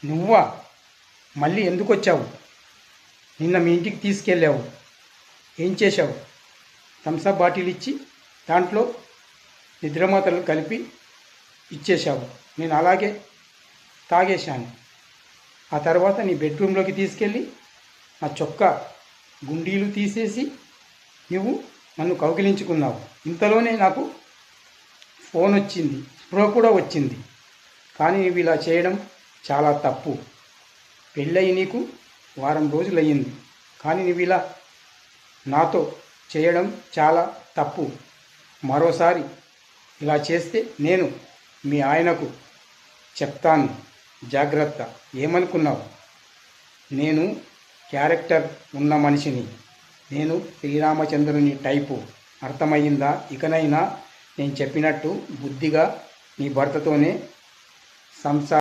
నువ్వా? మళ్ళీ ఎందుకు వచ్చావు? నిన్న మీ ఇంటికి తీసుకెళ్ళావు. ఏం చేశావు? థమ్సప్ బాటిల్ ఇచ్చి దాంట్లో నిద్రమాత్రలు కలిపి ఇచ్చేశావు. నేను అలాగే తాగేశాను. ఆ తర్వాత నీ బెడ్రూమ్లోకి తీసుకెళ్ళి నా చొక్కా గుండీలు తీసేసి నువ్వు నన్ను కౌగిలించుకున్నావు. ఇంతలోనే నాకు ఫోన్ వచ్చింది, స్పృహ కూడా వచ్చింది. కానీ నువ్వు ఇలా చేయడం చాలా తప్పు. పెళ్ళయి నీకు వారం రోజులయ్యింది, కానీ నువ్వు ఇలా నాతో చేయడం చాలా తప్పు. మరోసారి ఇలా చేస్తే నేను మీ ఆయనకు చెప్తాను. జాగ్రత్త. ఏమనుకున్నావు? నేను క్యారెక్టర్ ఉన్న మనిషిని. నేను శ్రీరామచంద్రుని టైపు. అర్థమయ్యిందా? ఇకనైనా నేను చెప్పినట్టు బుద్ధిగా నీ భర్తతోనే సంసారం